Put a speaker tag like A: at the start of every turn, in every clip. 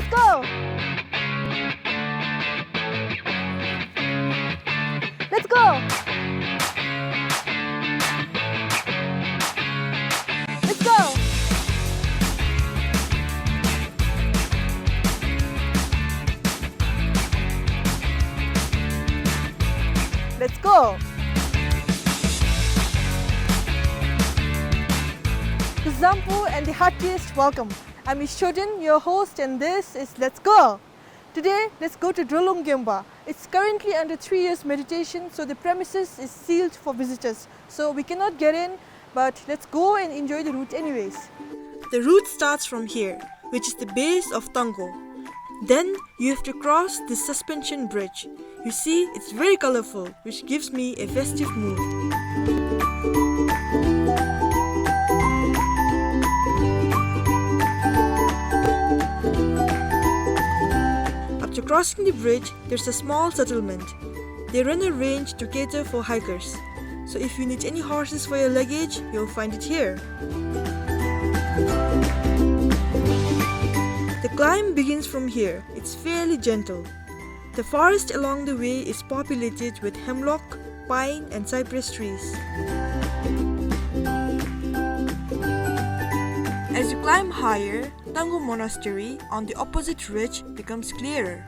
A: Let's go! Let's go! Let's go! Let's go! To Zampu and the heartiest welcome. I'm Ishodin, your host, and this is Let's Go! Today, let's go to Drolung. It's currently under 3 years meditation, so the premises is sealed for visitors. So we cannot get in, but let's go and enjoy the route anyways. The route starts from here, which is the base of Tango. Then you have to cross this suspension bridge. You see, it's very colorful, which gives me a festive mood. After crossing the bridge, there's a small settlement. They run a range to cater for hikers. So if you need any horses for your luggage, you'll find it here. The climb begins from here. It's fairly gentle. The forest along the way is populated with hemlock, pine and cypress trees. As you climb higher, Tango Monastery on the opposite ridge becomes clearer.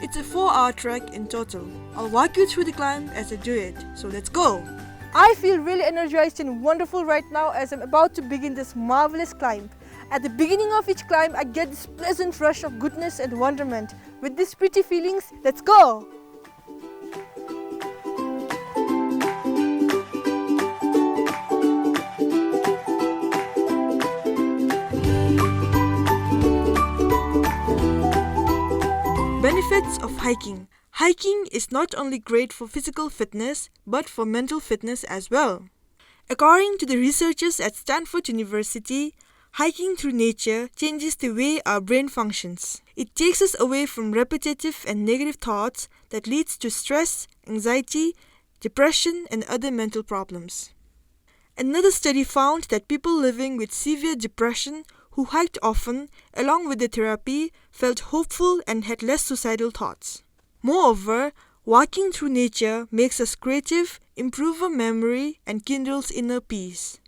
A: It's a 4-hour trek in total. I'll walk you through the climb as I do it, so let's go! I feel really energized and wonderful right now as I'm about to begin this marvelous climb. At the beginning of each climb, I get this pleasant rush of goodness and wonderment. With these pretty feelings, let's go! Benefits of hiking. Hiking is not only great for physical fitness, but for mental fitness as well. According to the researchers at Stanford University, hiking through nature changes the way our brain functions. It takes us away from repetitive and negative thoughts that leads to stress, anxiety, depression, and other mental problems. Another study found that people living with severe depression who hiked often, along with the therapy, felt hopeful and had less suicidal thoughts. Moreover, walking through nature makes us creative, improves our memory, and kindles inner peace.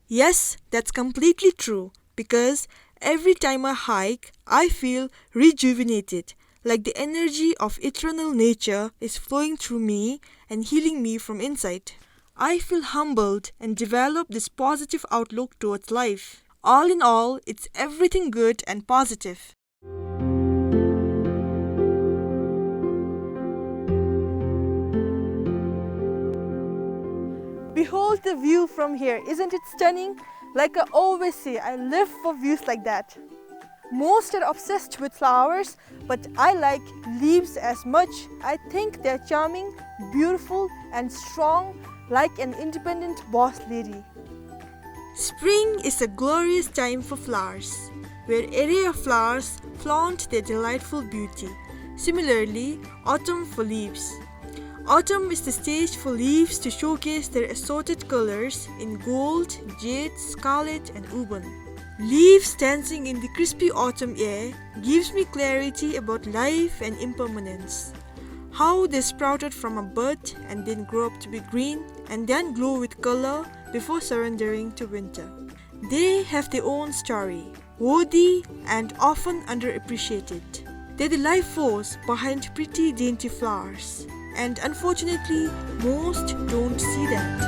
A: Yes, that's completely true, because every time I hike, I feel rejuvenated, like the energy of eternal nature is flowing through me and healing me from inside. I feel humbled and develop this positive outlook towards life. All in all, it's everything good and positive. Behold the view from here. Isn't it stunning? Like I always say, I live for views like that. Most are obsessed with flowers, but I like leaves as much. I think they're charming, beautiful and strong, like an independent boss lady. Spring is a glorious time for flowers, where area flowers flaunt their delightful beauty. Similarly, autumn for leaves. Autumn is the stage for leaves to showcase their assorted colors in gold, jade, scarlet and auburn. Leaves dancing in the crispy autumn air gives me clarity about life and impermanence. How they sprouted from a bud and then grow up to be green and then glow with color before surrendering to winter. They have their own story, worthy and often underappreciated. They're the life force behind pretty dainty flowers, and unfortunately, most don't see that.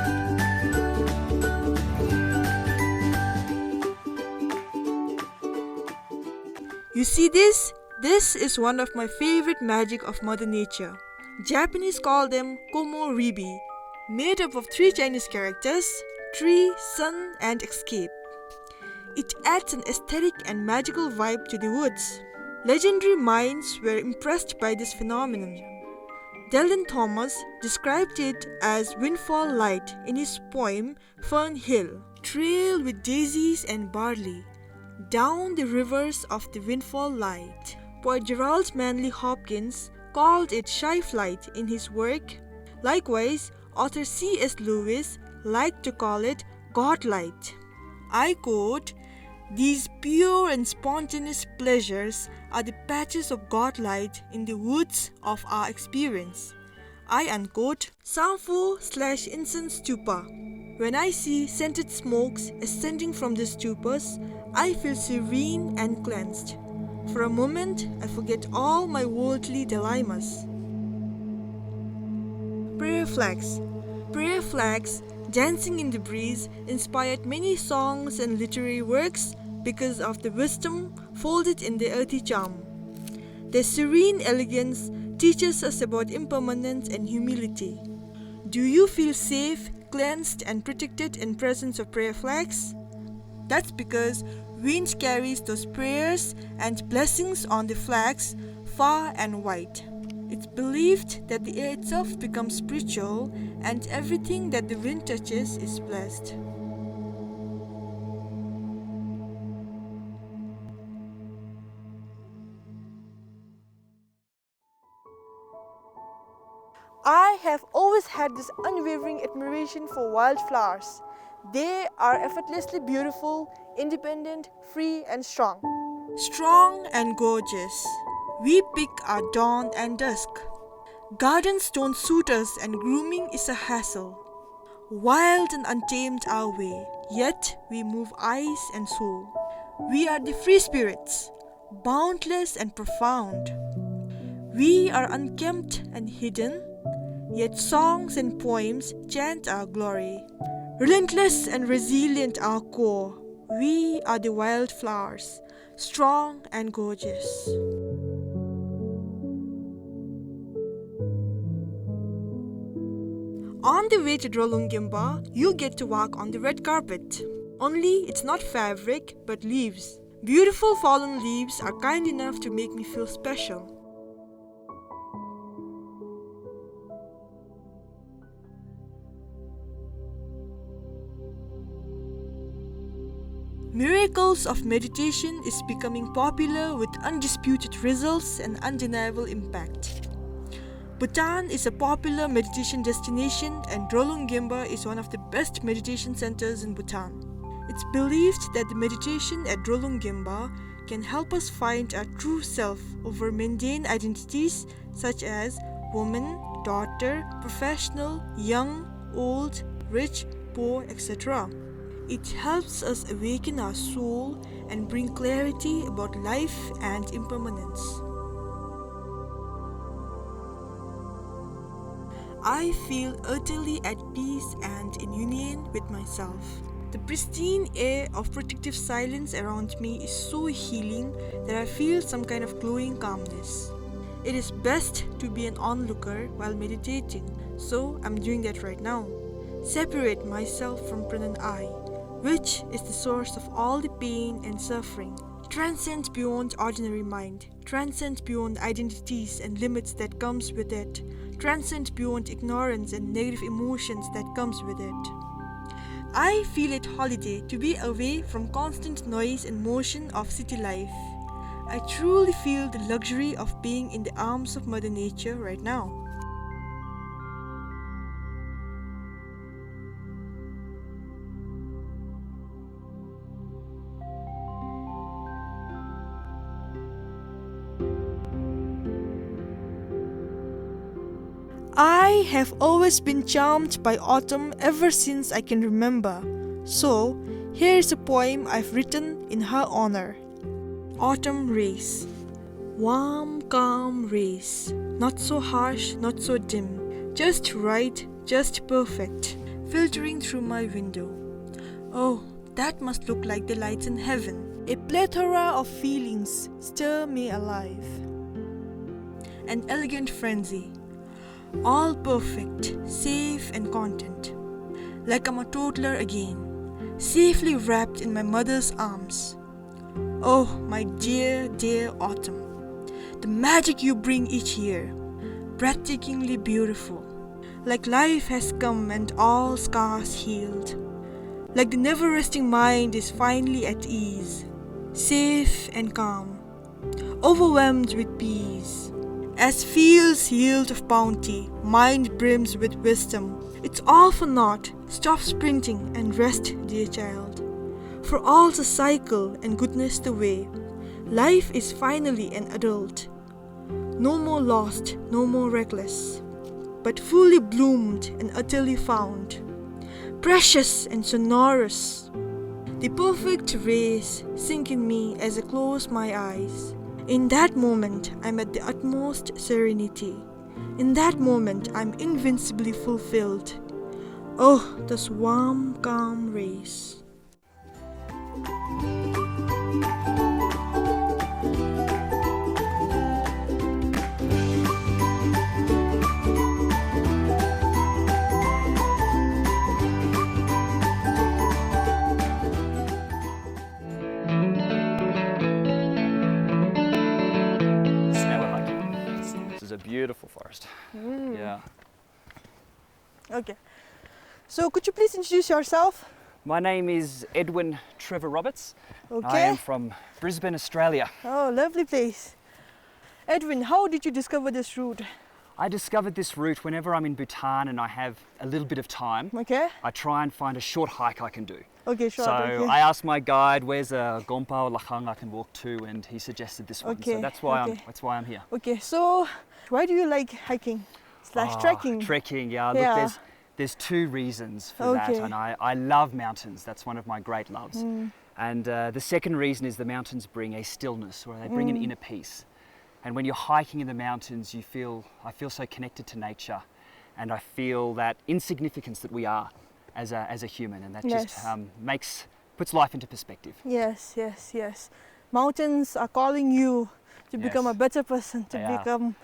A: You see this? This is one of my favorite magic of Mother Nature. Japanese call them komo-ribi, made up of 3 Chinese characters: tree, sun, and escape. It adds an aesthetic and magical vibe to the woods. Legendary minds were impressed by this phenomenon. Dylan Thomas described it as windfall light in his poem Fern Hill. Trail with daisies and barley, down the rivers of the windfall light. Poet Gerald Manley Hopkins called it shy flight in his work. Likewise, author C.S. Lewis liked to call it God light. I quote, These pure and spontaneous pleasures are the patches of God light in the woods of our experience. I unquote Psalm 4/incense stupa. When I see scented smokes ascending from the stupas, I feel serene and cleansed. For a moment, I forget all my worldly dilemmas. Prayer flags. Prayer flags dancing in the breeze inspired many songs and literary works because of the wisdom folded in their earthy charm. Their serene elegance teaches us about impermanence and humility. Do you feel safe, cleansed and protected in presence of prayer flags? That's because wind carries those prayers and blessings on the flags far and wide. It's believed that the air itself becomes spiritual and everything that the wind touches is blessed. I have always had this unwavering admiration for wildflowers. They are effortlessly beautiful, independent, free and strong. Strong and gorgeous. We pick our dawn and dusk. Gardens don't suit us and grooming is a hassle. Wild and untamed our way, yet we move eyes and soul. We are the free spirits, boundless and profound. We are unkempt and hidden, yet songs and poems chant our glory. Relentless and resilient our core, we are the wildflowers, strong and gorgeous. On the way to Drolung, you get to walk on the red carpet. Only it's not fabric but leaves. Beautiful fallen leaves are kind enough to make me feel special. Miracles of meditation is becoming popular with undisputed results and undeniable impact. Bhutan is a popular meditation destination and Drolung is one of the best meditation centers in Bhutan. It's believed that the meditation at Drolung can help us find our true self over mundane identities such as woman, daughter, professional, young, old, rich, poor, etc. It helps us awaken our soul and bring clarity about life and impermanence. I feel utterly at peace and in union with myself. The pristine air of protective silence around me is so healing that I feel some kind of glowing calmness. It is best to be an onlooker while meditating, so I'm doing that right now. Separate myself from present I, which is the source of all the pain and suffering. Transcend beyond ordinary mind, transcend beyond identities and limits that comes with it, transcend beyond ignorance and negative emotions that comes with it. I feel it holiday to be away from constant noise and motion of city life. I truly feel the luxury of being in the arms of Mother Nature right now. I have always been charmed by autumn ever since I can remember. So, here is a poem I've written in her honor. Autumn rays. Warm, calm rays. Not so harsh, not so dim. Just right, just perfect. Filtering through my window. Oh, that must look like the lights in heaven. A plethora of feelings stir me alive. An elegant frenzy. All perfect, safe and content. Like I'm a toddler again, safely wrapped in my mother's arms. Oh, my dear, dear autumn. The magic you bring each year. Breathtakingly beautiful. Like life has come and all scars healed. Like the never-resting mind is finally at ease. Safe and calm. Overwhelmed with peace. As fields yield of bounty, mind brims with wisdom. It's all for naught. Stop sprinting and rest, dear child. for all to cycle and goodness to weigh. Life is finally an adult. No more lost, no more reckless, but fully bloomed and utterly found. Precious and sonorous. The perfect rays sink in me as I close my eyes. In that moment, I'm at the utmost serenity. In that moment, I'm invincibly fulfilled. Oh, those warm, calm rays.
B: Beautiful forest. Yeah.
A: Okay. So could you please introduce yourself?
B: My name is Edwin Trevor Roberts.
A: Okay.
B: I am from Brisbane, Australia.
A: Oh, lovely place. Edwin, how did you discover this route?
B: I discovered this route whenever I'm in Bhutan and I have a little bit of time.
A: Okay.
B: I try and find a short hike I can do.
A: Okay, sure.
B: So
A: okay.
B: I asked my guide, where's a Gompa or Lakhang I can walk to, and he suggested this one.
A: Okay.
B: So that's why
A: okay.
B: I'm here.
A: Okay, so why do you like hiking / trekking?
B: Trekking, yeah.
A: Yeah.
B: Look, there's two reasons for that, and I love mountains. That's one of my great loves. And the second reason is the mountains bring a stillness, or they bring an inner peace. And when you're hiking in the mountains, I feel so connected to nature, and I feel that insignificance that we are as a human, and that just puts life into perspective.
A: Yes, yes, yes. Mountains are calling you to become a better person, to become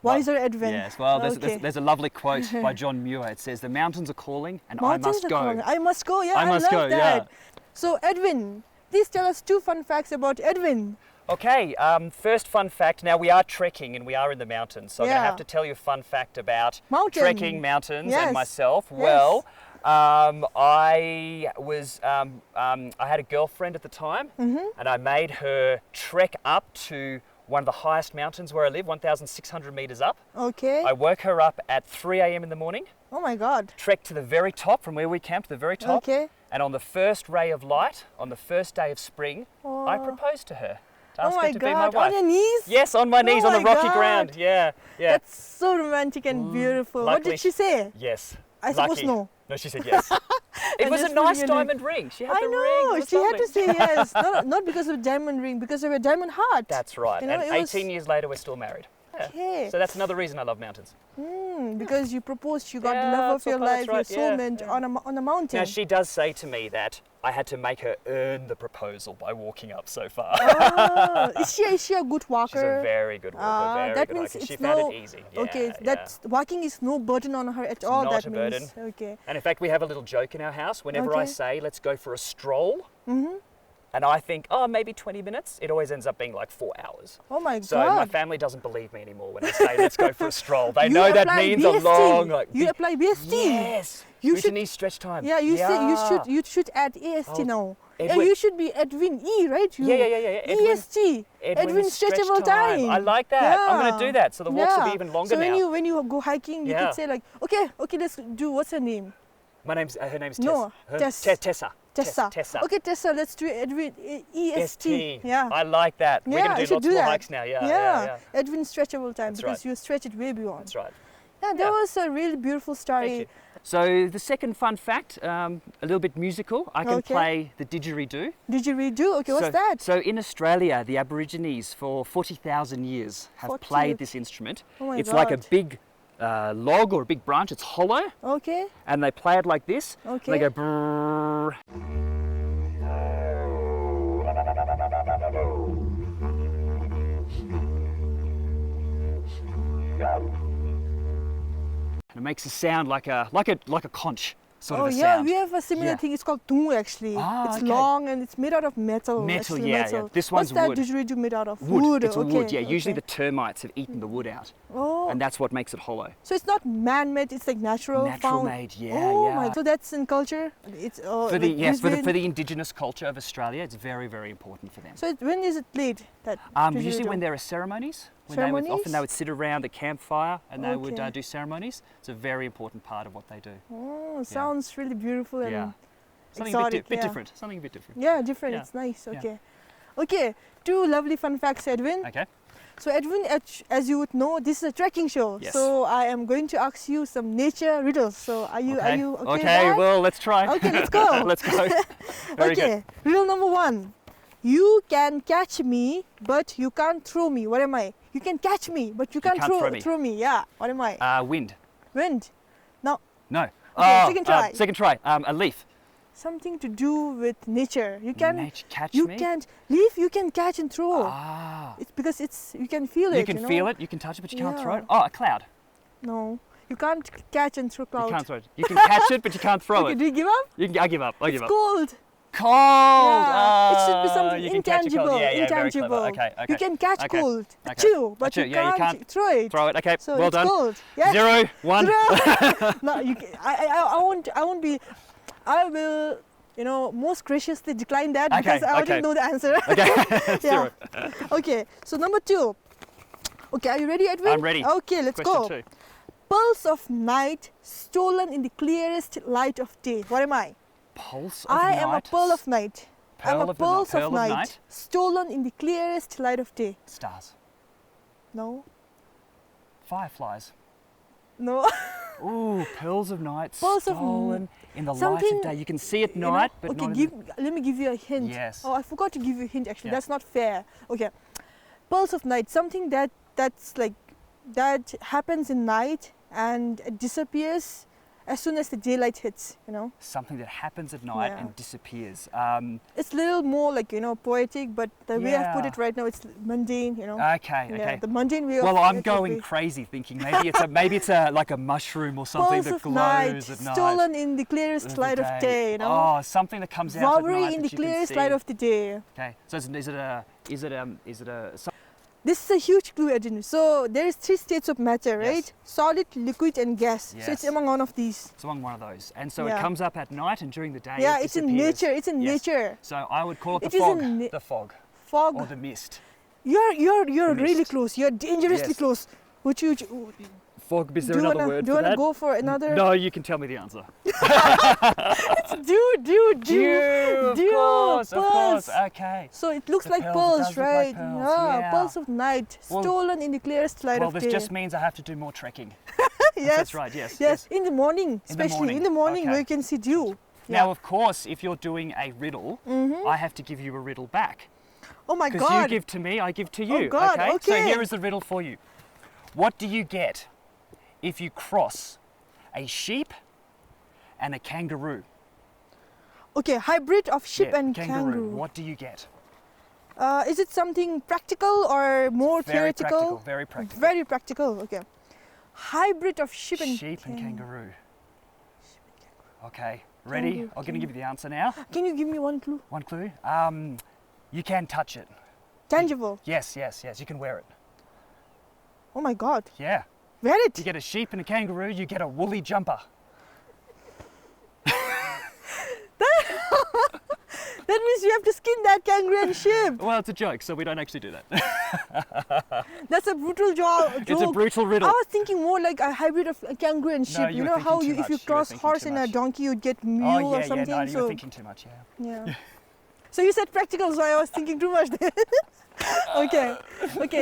A: wiser, Edwin.
B: Yes, well, there's a lovely quote by John Muir. It says, "The mountains are calling, and
A: mountains
B: I must go."
A: Calling. I must go. Yeah,
B: I must
A: love
B: go.
A: that.
B: Yeah.
A: So, Edwin, please tell us 2 fun facts about Edwin.
B: Okay, first fun fact, now we are trekking and we are in the mountains, so I'm going to have to tell you a fun fact about trekking, mountains and myself.
A: Yes.
B: Well, I had a girlfriend at the time, and I made her trek up to one of the highest mountains where I live, 1,600 meters up.
A: Okay.
B: I woke her up at 3 a.m. in the morning.
A: Oh my God.
B: Trekked to the very top, from where we camped, to the very top.
A: Okay.
B: And on the first ray of light, on the first day of spring, I proposed to her.
A: Oh my
B: God,
A: be my wife. On your knees?
B: Yes, on my knees, on the rocky
A: God.
B: ground. Yeah, yeah.
A: That's so romantic and beautiful.
B: Luckily,
A: what did she say?
B: Yes.
A: I suppose no.
B: No, she said yes. It was a nice diamond ring. She had the ring.
A: She had to say yes. Not because of a diamond ring, because of a diamond heart.
B: That's right.
A: You know,
B: and 18 years later, we're still married. Yeah.
A: Okay.
B: So that's another reason I love mountains.
A: Because you proposed, you got the love of your life, your soulmate on a mountain.
B: Now, she does say to me that I had to make her earn the proposal by walking up so far.
A: Is she a good walker?
B: She's a very good walker,
A: that means
B: she found it easy. Yeah,
A: okay, walking is no burden on her at all.
B: Not a burden.
A: Okay.
B: And in fact, we have a little joke in our house. Whenever I say, let's go for a stroll, and I think, oh, maybe 20 minutes, it always ends up being like 4 hours.
A: Oh my God.
B: So my family doesn't believe me anymore when I say, let's go for a stroll. They know that means
A: BST.
B: a long...
A: You apply BST.
B: Yes. You should need stretch time.
A: Yeah, you should add AST now.
B: Edwin.
A: You should be Edwin E, right?
B: Yeah.
A: EST. Edwin stretchable time.
B: I like that.
A: Yeah.
B: I'm going to do that. So the walks will be even longer now.
A: So when you go hiking, you could say like, okay, let's do, what's her name?
B: Her name's Tess.
A: No,
B: Tessa.
A: Tessa. Okay, Tessa, let's do Edwin EST. Yeah.
B: I like that. We're going to do lots more hikes now. Yeah.
A: Edwin stretchable time.
B: That's
A: because you stretch it way beyond.
B: That's right.
A: Yeah, that was a really beautiful story.
B: Thank you. So the second fun fact, a little bit musical. I can play the didgeridoo.
A: Didgeridoo? Okay, what's that?
B: So in Australia, the Aborigines for 40,000 years have played this instrument.
A: Oh my
B: it's
A: God.
B: like a big log or a big branch. It's hollow.
A: Okay.
B: And they play it like this.
A: Okay.
B: And they go brrrr. And it makes a sound like a conch sort of a sound.
A: We have a similar thing. It's called tungu actually. It's long and it's made out of metal.
B: Metal. This one's wood.
A: What's that didgeridoo made out of?
B: Wood. It's wood. Yeah. Usually the termites have eaten the wood out.
A: Oh.
B: And that's what makes it hollow.
A: So it's not man-made. It's like natural.
B: Made. Yeah.
A: Oh my. So that's in culture. It's
B: for the indigenous culture of Australia. It's very, very important for them.
A: So when is it played? That
B: usually when there are ceremonies. Often they would sit around a campfire and they would do ceremonies. It's a very important part of what they do.
A: Oh, sounds really beautiful. And
B: Something
A: exotic.
B: a bit different. Something a bit different.
A: Yeah, different.
B: Yeah.
A: It's nice.
B: Yeah.
A: Okay. Okay. 2 lovely fun facts, Edwin.
B: Okay.
A: So Edwin, as you would know, this is a trekking show.
B: Yes.
A: So I am going to ask you some nature riddles. So are you okay with
B: Okay,
A: that?
B: well, let's try.
A: Okay, let's go.
B: Let's go. Very
A: Okay, riddle number 1. You can catch me, but you can't throw me. What am I? You can catch me, but you can't throw me. Yeah. What am I?
B: good. Wind.
A: Wind. No.
B: No.
A: Okay, second try.
B: Second try. A leaf.
A: Something to do with nature. You can.
B: Nature catch
A: You
B: me?
A: can't leaf. You can catch and throw.
B: Ah.
A: It's because you can feel it.
B: You can
A: know?
B: feel it, you can touch it, but you can't throw
A: Yeah.
B: it. Oh, a cloud.
A: No, you can't catch and throw cloud.
B: You can't throw it. You can catch it, but you can't throw
A: Okay,
B: it.
A: do you give up?
B: I give up. I give
A: It's
B: up.
A: cold.
B: Cold.
A: Yeah, it should be
B: Ah,
A: something
B: you can catch a cold.
A: intangible.
B: Yeah, very
A: intangible.
B: clever. Okay, okay.
A: You can catch
B: Okay.
A: cold,
B: Okay.
A: chew, but
B: chew,
A: you,
B: yeah, you can't
A: throw it.
B: Throw it. Okay,
A: So
B: well
A: it's
B: done.
A: cold. Yes.
B: 0, 1.
A: No, I won't be. I will, most graciously decline that
B: Okay,
A: because I already
B: okay.
A: know the answer.
B: Okay,
A: Yeah.
B: 0.
A: Okay. So number 2. Okay, are you ready, Edwin?
B: I'm ready.
A: Okay, let's
B: Question
A: go.
B: 2.
A: Pearls of night stolen in the clearest light of day. What am I?
B: Pulse of
A: I
B: night.
A: am a pearl of night.
B: Pearl
A: I'm a
B: of the night.
A: pearls
B: Pearl
A: of
B: of
A: night,
B: night.
A: stolen in the clearest light of day.
B: Stars.
A: No,
B: Fireflies.
A: no.
B: Ooh, pearls of night
A: Pearls of
B: stolen in the light
A: something,
B: of day. You can see at night, but
A: okay,
B: not in
A: let me give you a hint.
B: Yes.
A: Oh, I forgot to give you a hint. Actually,
B: Yeah.
A: that's not fair. Okay, pearls of night. Something that happens in night and it disappears as soon as the daylight hits.
B: something that happens at night
A: Yeah.
B: and disappears.
A: It's a little more like poetic, but the way I've put
B: Yeah.
A: it right now, it's mundane.
B: Okay,
A: Yeah,
B: okay.
A: the mundane way of
B: Well, I'm
A: it would
B: going
A: be
B: crazy, thinking maybe it's like a mushroom or something
A: pearls
B: that
A: of
B: glows
A: night,
B: at night.
A: stolen in the clearest
B: of
A: light
B: the
A: of day.
B: Oh, something that comes out at
A: Robbery
B: night
A: in
B: that
A: the
B: you can
A: clearest
B: see.
A: light of the day.
B: Okay, so is it a
A: This is a huge clue, Edwin. So there is 3 states of matter,
B: Yes.
A: right? Solid, liquid, and gas. So it's
B: Yes.
A: among one of these.
B: it's among one of those, and so
A: Yeah.
B: it comes up at night and during the day.
A: Yeah,
B: it
A: it's in
B: disappears.
A: nature. It's in
B: Yes.
A: nature.
B: So I would call it
A: It
B: the
A: is
B: fog,
A: in
B: the fog,
A: Fog.
B: or the mist.
A: You're
B: The
A: really
B: mist.
A: close. You're dangerously
B: Yes.
A: close. Would you?
B: Fog. Is there
A: do you
B: another
A: wanna,
B: word
A: do you
B: for
A: wanna
B: that?
A: go for another?
B: No, you can tell me the answer.
A: Dew.
B: Dew, of course.
A: pearls.
B: Okay.
A: So it looks
B: The
A: like
B: pearls, it
A: pearls,
B: does look like
A: right?
B: pearls, yeah.
A: Pearls of night,
B: Well-
A: stolen in the clearest light
B: Well,
A: of
B: this
A: day.
B: just means I have to do more trekking.
A: Yes.
B: That's right. Yes.
A: Yes, in the morning, especially in the morning
B: okay.
A: where you can see dew.
B: Now, of course, if you're doing a riddle, I have to give you a riddle back.
A: Oh my
B: Because
A: God.
B: you give to me, I give to you.
A: Oh God,
B: So
A: okay.
B: here is the riddle for you. What do you get if you cross a sheep and a kangaroo?
A: Okay, hybrid of sheep
B: Yeah,
A: and kangaroo.
B: What do you get?
A: Is it something practical or more
B: Very
A: theoretical?
B: practical. Very practical.
A: Very practical. Okay. Hybrid of sheep and
B: kangaroo. Okay. Ready?
A: Kangaroo,
B: I'm going to give you the answer now.
A: Can you give me one clue?
B: One clue. You can touch it.
A: Tangible.
B: Yes. You can wear it.
A: Oh my God.
B: Yeah.
A: Wear it.
B: You get a sheep and a kangaroo, you get a woolly jumper.
A: That means you have to skin that kangaroo and sheep.
B: Well, it's a joke, so we don't actually do that.
A: That's a brutal joke.
B: It's a brutal riddle.
A: I was thinking more like a hybrid of a kangaroo and sheep.
B: No,
A: you
B: you were
A: know how
B: thinking too
A: if you
B: much. You were
A: cross
B: thinking
A: horse
B: too
A: and a
B: much.
A: donkey, you'd get mule
B: Oh,
A: or
B: yeah,
A: something.
B: no, you
A: so
B: were thinking too much, yeah.
A: yeah. So you said practical, so I was thinking too much then. Okay,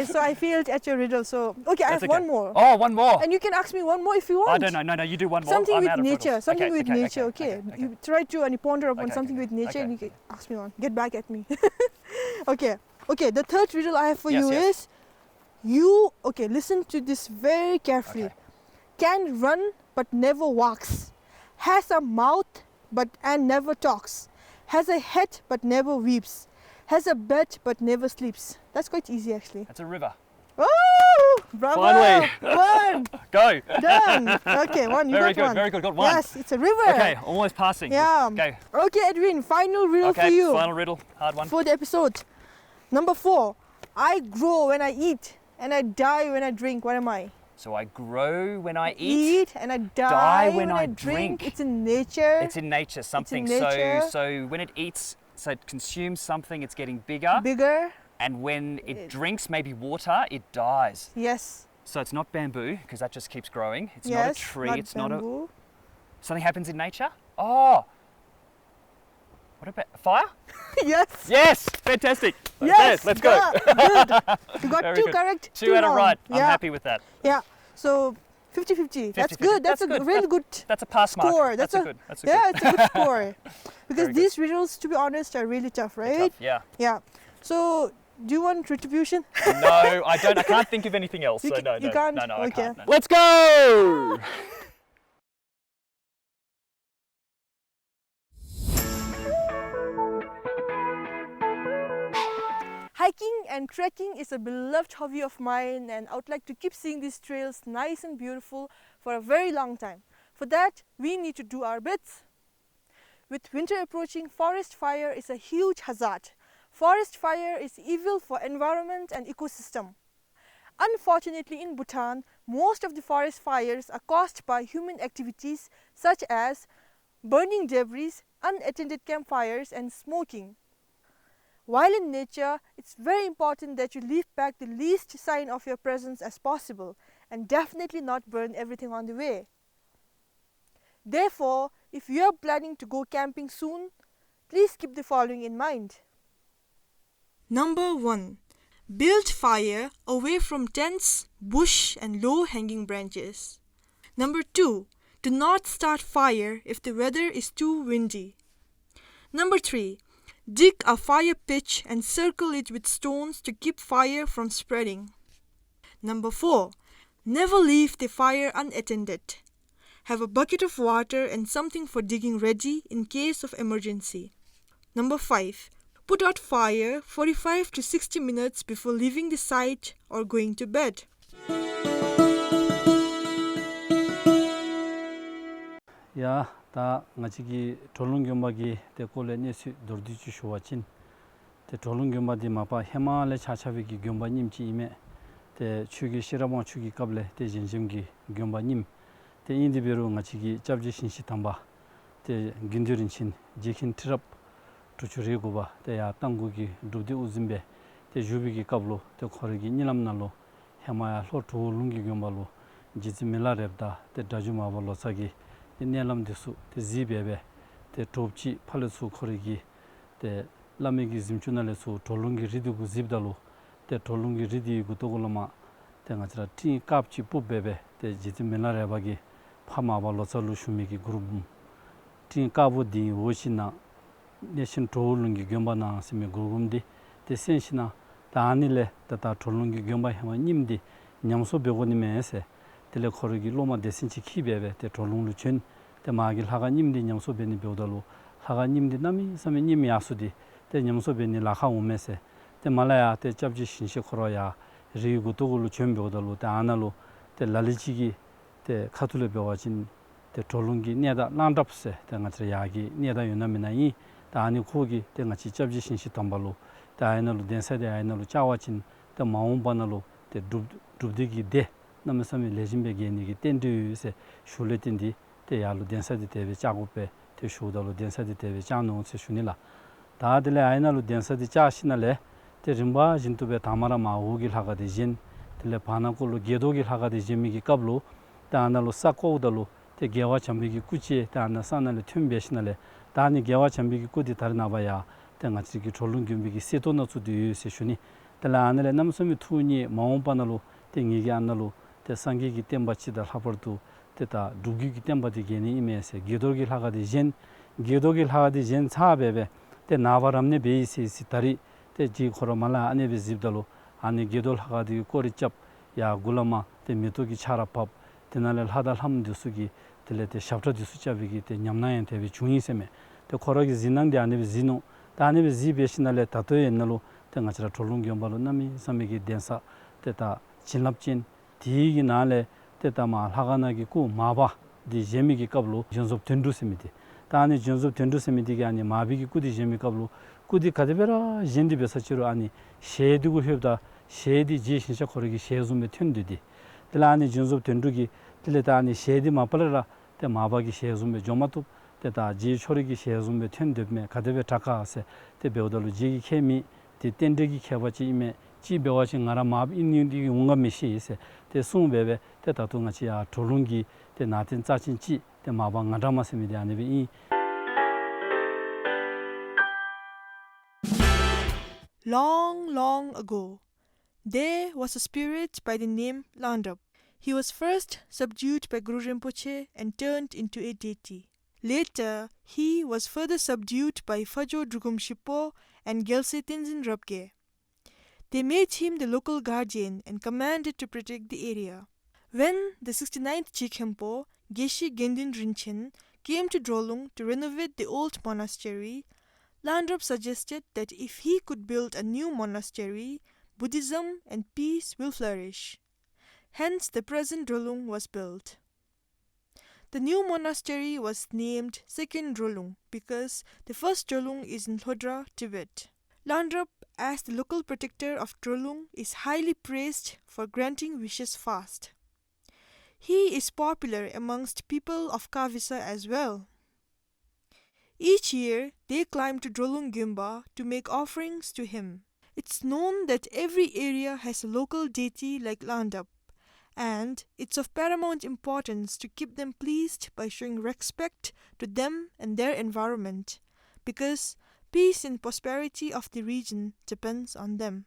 A: so I failed at your riddle. So okay, I have
B: That's okay.
A: one more.
B: Oh, one more.
A: And you can ask me one more if you want.
B: I don't know. No, you do one more.
A: Something
B: I'm
A: with
B: out of
A: nature.
B: riddles.
A: Something
B: Okay,
A: with
B: okay,
A: nature. Okay.
B: okay.
A: You try to and you ponder upon
B: Okay,
A: something
B: okay,
A: with nature,
B: okay.
A: and you can ask me one. Get back at me. Okay. The third riddle I have for
B: Yes,
A: you
B: yes.
A: is you. Okay, listen to this very carefully.
B: Okay.
A: Can run but never walks. Has a mouth and never talks. Has a head but never weeps. Has a bed but never sleeps. That's quite easy actually.
B: That's a river.
A: Oh, bravo!
B: Finally.
A: One,
B: Go.
A: done. Okay, one. You
B: Very
A: got
B: good,
A: one.
B: very good. Got one.
A: Yes, it's a river.
B: Okay, almost passing.
A: Yeah.
B: Go.
A: Okay, Edwin. Final riddle
B: Okay,
A: for you
B: final riddle. Hard one.
A: for the episode. Number 4. I grow when I eat and I die when I drink. What am I?
B: So I grow when I eat.
A: And I die
B: when I
A: drink.
B: drink.
A: It's in nature.
B: It's in nature, something.
A: nature.
B: So when it eats, so it consumes something, it's getting bigger.
A: Bigger.
B: And when it drinks maybe water, it dies.
A: Yes.
B: So it's not bamboo, because that just keeps growing. It's
A: yes.
B: not a tree, it's not a...
A: bamboo.
B: Something happens in nature? Oh! What about fire?
A: Yes.
B: Yes, fantastic.
A: Yes.
B: Let's go.
A: Good. You got
B: Very
A: 2
B: good.
A: correct.
B: 2 out of
A: wrong.
B: right.
A: Yeah.
B: I'm happy with that.
A: Yeah. So 50-50. That's
B: 50-50.
A: good. That's a
B: good.
A: really good
B: That's a pass mark.
A: score.
B: That's a good. That's a
A: yeah,
B: good.
A: it's a good score. Because
B: Very good.
A: these riddles, to be honest, are really tough,
B: They're
A: right?
B: tough, yeah.
A: Yeah. So do you want retribution?
B: No, I don't. I can't think of anything else.
A: You
B: So
A: ca-
B: no,
A: you
B: no,
A: can't?
B: no, no, I
A: Okay.
B: can't. No. Let's go.
A: Hiking and trekking is a beloved hobby of mine, and I would like to keep seeing these trails nice and beautiful for a very long time. For that, we need to do our bits. With winter approaching, forest fire is a huge hazard. Forest fire is evil for environment and ecosystem. Unfortunately, in Bhutan, most of the forest fires are caused by human activities such as burning debris, unattended campfires, and smoking. While in nature, it's very important that you leave back the least sign of your presence as possible, and definitely not burn everything on the way. Therefore, if you are planning to go camping soon, please keep the following in mind. Number 1. Build fire away from tents, bush and low-hanging branches. Number 2. Do not start fire if the weather is too windy. Number 3. Dig a fire pit and circle it with stones to keep fire from spreading. Number 4. Never leave the fire unattended. Have a bucket of water and something for digging ready in case of emergency. Number 5. Put out fire 45 to 60 minutes before leaving the site or going to bed.
C: 야, 다 ngachi Drolung gyomba te kole ne dordi chu shuwachin te Drolung gyomba di mapa Himalaya chachawe ki gyomba nim chi ime te chugi shirabang chugi kable te jinjim gi gyomba nim te indi beru ngachi chabji shinshi tamba te gindurin chin jikin trap tuchuri guba te ya tangu gi dubdi uzimbe te jubi gi kablo te khori gi nilam nalo Himalaya lo Drolung gyomba lo jizimila rebda te dajuma ba losagi nelam desu te zibebe te topchi phalesu khorigi te lamegi zimchunale su Drolungi ridigu zibdalu te Drolungi ridi gutogulama te ngachra ti kapchi pubebe te jitimela bagi phama ba losalu shumigi grubum ti kabu di woshina neshin Drolungi gyomba na simi grubumdi te senshina taanile tata Drolungi gyomba hema nimdi nyamso begoni mese tele khorigi loma desinchi khibebe te Drolung lu chen te magil haga nimdi nyamso beni beodalu haga nimdi nami sami nimi asudi te nyamso beni lakha umese te malaya te chabji shinshi khoroya ri gutugulu chen beodalu te analu te lalichigi te khatule bewajin te Drolungi neda landapse te ngachra yagi neda yunamina yi te ani khogi te ngachi chabji shinshi tambalu te aynalu densade aynalu chawachin te maunbanalu te dubdigi de namasami lejimbe geni gi tendu se shuletindi te yalu densadi tebe chagupe te shudalu densadi tebe chanu se shunila daadile aynalu densadi chashinale te rimba jintube tamara ma ugil hagadi jin tele panakulu gedogil hagadi jimigi kablu te analu sakoudalu te gewa chambigi kuchi te ana sanale tumbesinale dani gewa chambigi kudi tarinabaya te ngachigi Drolung gyumbigi setona tsudi se shuni tele anale namsami tuni maunpanalu te ngigi analu te sangigi tembachida hapardu teta dugi tembadi geni imese gedogil hagadi jen sabebe te navaramne beisi sitari te ji khoromala anebe zibdalu ani gedol hagadi korichap ya gulama te metogi charapap tenalel hadal hamdusugi tele te shapta disuchabigi te nyamnayen tebe chungi seme te khorogi zinangde anebe zino ta anebe zibeshinale tatoye nalu te ngachra Drolung gyombalu nami samegi densa teta chinlapchin 디기 나래 때다마 하가나기 꾸 마바 디 제미기 qablu 전섭 텐두스미디 다니 전섭 텐두스미디기 아니 마비기 꾸디 제미 qablu 꾸디 가데베라 젠디 베사치로 아니 셰디고 헤다 셰디 지 신샤 거르기 셰즈메 텐두디 들라니 전섭 텐두기 들레다니 셰디 마팔라 때 마바기 셰즈메 조마투 때다 지 초르기 셰즈메 텐두메 가데베 타카세 때 베오달루 지기 케미 디 텐데기 케바치 이메 지 배워진 나라 마비 인니디 용감미시 있어 때 송베베 때 다동아지야 Drolungi 때 나tin 짜친지 때 마방 나라마스미디 아니비 이
A: Long, long ago, there was a spirit by the name Landrup. He was first subdued by Guru Rinpoche and turned into a deity. Later, he was further subdued by Fajo Drugum Shipo and Gyaltse Tenzin Rabge. They made him the local guardian and commanded to protect the area. When the 69th Chikhenpo, Geshe Gendin Rinchen, came to Drolung to renovate the old monastery, Landrup suggested that if he could build a new monastery, Buddhism and peace will flourish. Hence the present Drolung was built. The new monastery was named Second Drolung because the first Drolung is in Lhodra, Tibet. Landrup, as the local protector of Drolung, is highly praised for granting wishes fast. He is popular amongst people of Kavisa as well. Each year, they climb to Drolung Gyumba to make offerings to him. It's known that every area has a local deity like Landrup, and it's of paramount importance to keep them pleased by showing respect to them and their environment, because peace and prosperity of the region depends on them.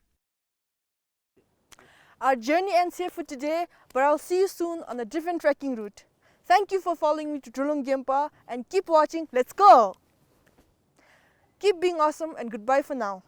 A: Our journey ends here for today, but I'll see you soon on a different trekking route. Thank you for following me to Drolung Gyumpa and keep watching. Let's go! Keep being awesome and goodbye for now.